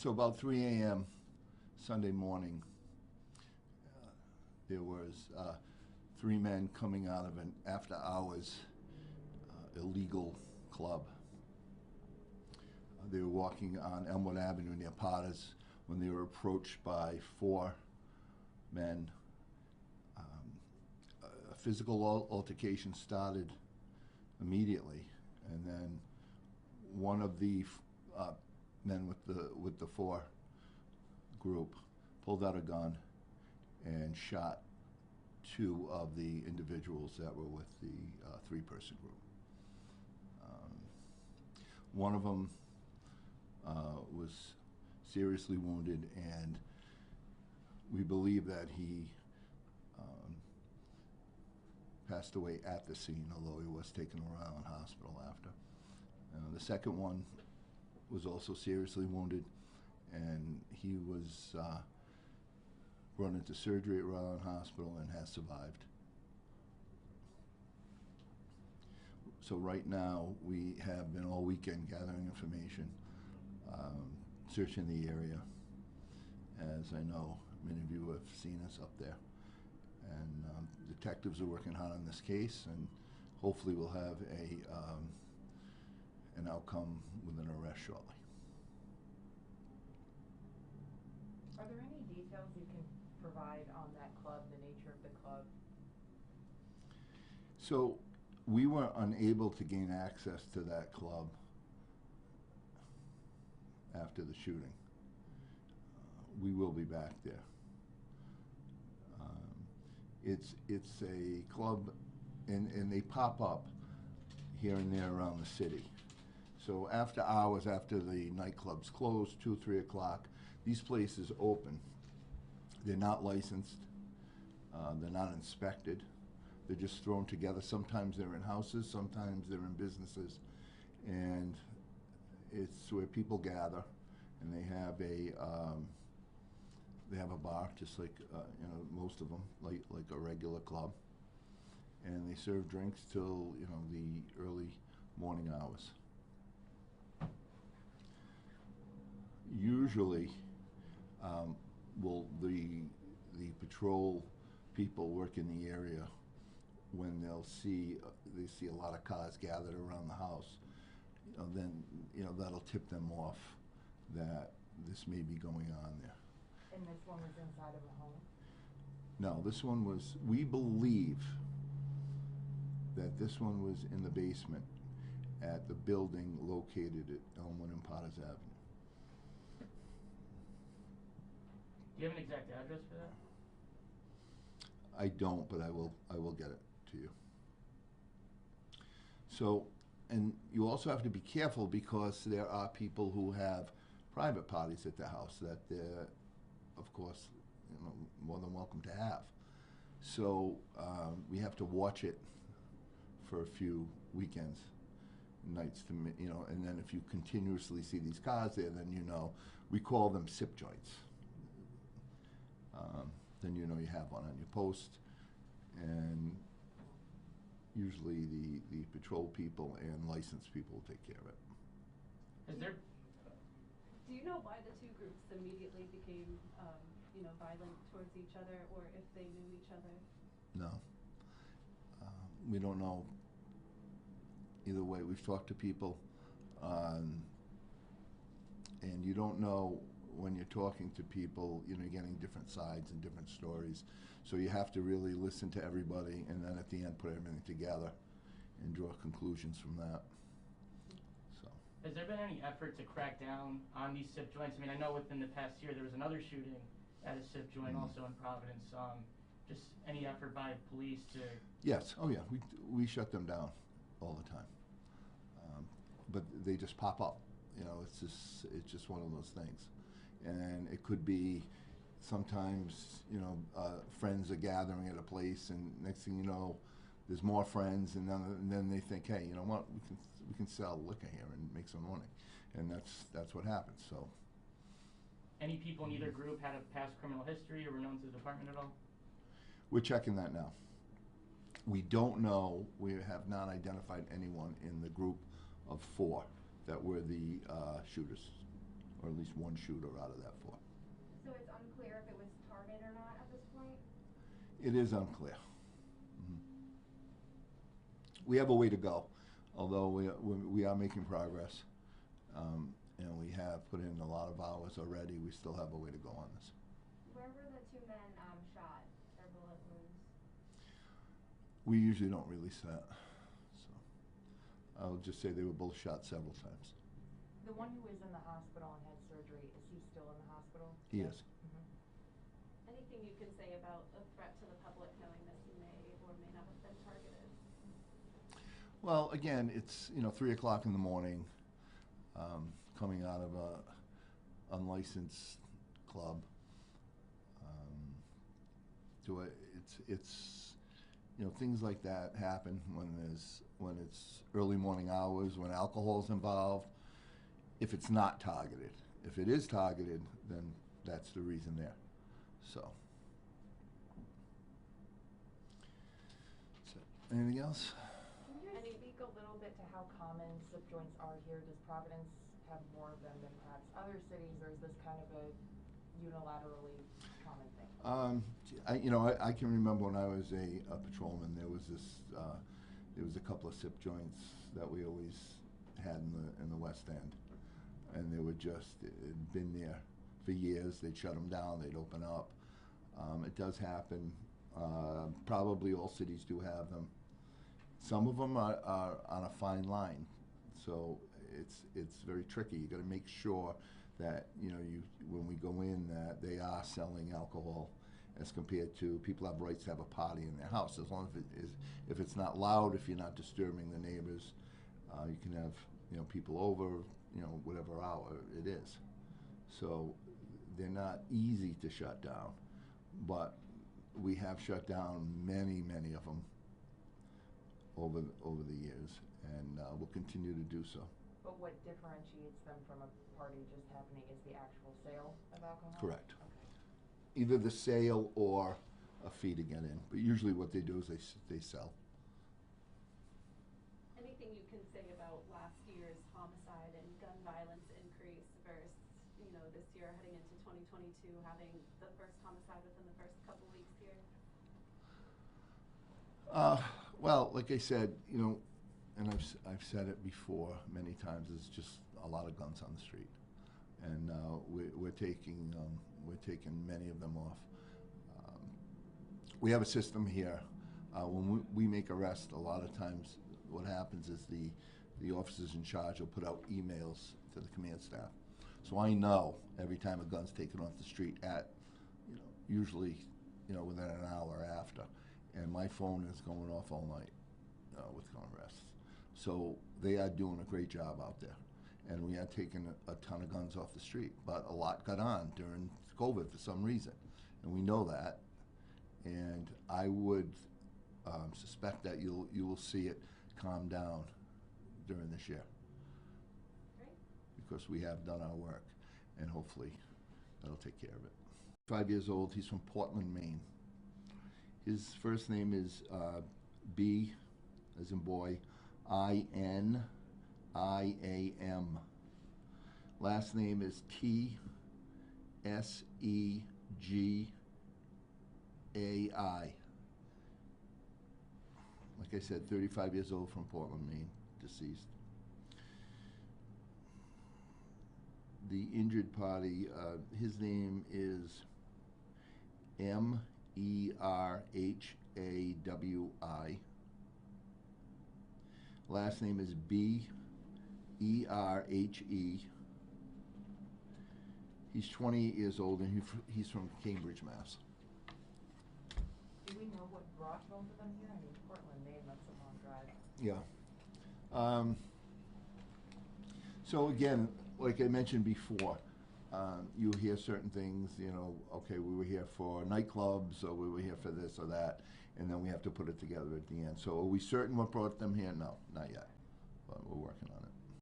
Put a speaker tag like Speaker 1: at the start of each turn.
Speaker 1: So about 3 a.m. Sunday morning, there was 3 men coming out of an after-hours illegal club. They were walking on Elmwood Avenue near Potter's when they were approached by 4 men. A physical altercation started immediately, and then one of the men with the 4 group pulled out a gun and shot 2 of the individuals that were with the 3-person group. One of them was seriously wounded, and we believe that he passed away at the scene, although he was taken around hospital after. The second one was also seriously wounded, and he was run into surgery at Rhode Island Hospital and has survived. So right now we have been all weekend gathering information, searching the area. As I know, many of you have seen us up there. And detectives are working hard on this case, and hopefully we'll have an outcome with an arrest shortly.
Speaker 2: Are there any details you can provide on that club, the nature of the club?
Speaker 1: So we were unable to gain access to that club after the shooting. We will be back there. It's a club, and they pop up here and there around the city. So after hours, after the nightclubs close, 2, 3 o'clock, these places open. They're not licensed. They're not inspected. They're just thrown together. Sometimes they're in houses, sometimes they're in businesses. And it's where people gather, and they have a bar, just like you know, most of them, like a regular club, and they serve drinks till, you know, the early morning hours. Usually, will the patrol people work in the area when they see a lot of cars gathered around the house, you know, then, you know, that'll tip them off that this may be going on there.
Speaker 2: And this one was inside of a home?
Speaker 1: No, this one was, we believe that this one was in the basement at the building located at Elmwood and Potter's Avenue.
Speaker 3: Do you have an exact address for that?
Speaker 1: I don't, but I will get it to you. So, and you also have to be careful, because there are people who have private parties at their house that they're, of course, you know, more than welcome to have. So we have to watch it for a few weekends, nights, to, you know, and then if you continuously see these cars there, then you know, we call them sip joints. Then you know you have one on your post, and usually the patrol people and licensed people will take care of it.
Speaker 3: Is there?
Speaker 4: Do you know why the 2 groups immediately became, you know, violent towards each other, or if they knew each other?
Speaker 1: No. We don't know. Either way, we've talked to people, and you don't know when you're talking to people, you know, you're getting different sides and different stories. So you have to really listen to everybody, and then at the end put everything together and draw conclusions from that. So.
Speaker 3: Has there been any effort to crack down on these sip joints? I mean, I know within the past year there was another shooting at a sip joint also in Providence. Just any effort by police to...
Speaker 1: Yes, oh yeah, we shut them down all the time. But they just pop up, you know, it's just one of those things. And it could be sometimes, you know, friends are gathering at a place, and next thing you know, there's more friends, and then they think, hey, you know what, we can sell liquor here and make some money, and that's what happens. So.
Speaker 3: Any people in either group had a past criminal history or were known to the department at all?
Speaker 1: We're checking that now. We don't know. We have not identified anyone in the group of 4 that were the shooters or at least one shooter out of that 4.
Speaker 5: So it's unclear if it was targeted or not at this point?
Speaker 1: It is unclear. We have a way to go, although we are making progress, and we have put in a lot of hours already. We still have a way to go on this.
Speaker 5: Where were the 2 men shot, their bullet wounds?
Speaker 1: We usually don't release that, so I'll just say they were both shot several times.
Speaker 2: The one who was in the hospital and had surgery, is he still in the hospital?
Speaker 1: He is.
Speaker 4: Anything you can say about a threat to the public knowing this may or may not have been targeted?
Speaker 1: Well, again, it's 3 o'clock in the morning, coming out of a unlicensed club. It's things like that happen when it's early morning hours, when alcohol's involved. If it's not targeted, if it is targeted, then that's the reason there. So anything else?
Speaker 2: Can you speak a little bit to how common SIP joints are here? Does Providence have more of them than perhaps other cities, or is this kind of a unilaterally common thing?
Speaker 1: I can remember when I was a patrolman, there was a couple of SIP joints that we always had in the West End, and they were just, it had been there for years. They'd shut them down, they'd open up. It does happen. Probably all cities do have them. Some of them are on a fine line, so it's very tricky. You got to make sure that when we go in, that they are selling alcohol, as compared to people have rights to have a party in their house. As long as if it's not loud, if you're not disturbing the neighbors, you can have people over whatever hour it is. So they're not easy to shut down, but we have shut down many of them over the years, and we'll continue to do so.
Speaker 2: But what differentiates them from a party just happening is the actual sale of alcohol?
Speaker 1: Correct.
Speaker 2: Okay.
Speaker 1: Either the sale or a fee to get in, but usually what they do is they sell.
Speaker 4: Anything you can say about last year's homicide and gun violence increase versus, this year heading into 2022, having the first homicide within the first couple weeks here?
Speaker 1: Well, like I said, and I've said it before many times, there's just a lot of guns on the street, and we're taking many of them off. We have a system here. When we make arrests, a lot of times what happens is the officers in charge will put out emails to the command staff. So I know every time a gun's taken off the street at, usually, within an hour after, and my phone is going off all night with gun arrests. So they are doing a great job out there, and we are taking a ton of guns off the street. But a lot got on during COVID for some reason, and we know that. And I would suspect that you will see it calm down during this year.
Speaker 4: Great.
Speaker 1: Because we have done our work, and hopefully that'll take care of it. 5 years old, he's from Portland, Maine. His first name is B, as in boy, I-N-I-A-M. Last name is T-S-E-G-A-I. Like I said, 35 years old, from Portland, Maine, deceased. The injured party, his name is M-E-R-H-A-W-I. Last name is B-E-R-H-E. He's 28 years old, and he's from Cambridge, Mass.
Speaker 2: Do we know what brought both of them here? I mean, Portland, Maine, that's a long drive.
Speaker 1: Yeah. So again, like I mentioned before, you hear certain things, okay, we were here for nightclubs, or we were here for this or that, and then we have to put it together at the end. So are we certain what brought them here? No, not yet, but we're working on it.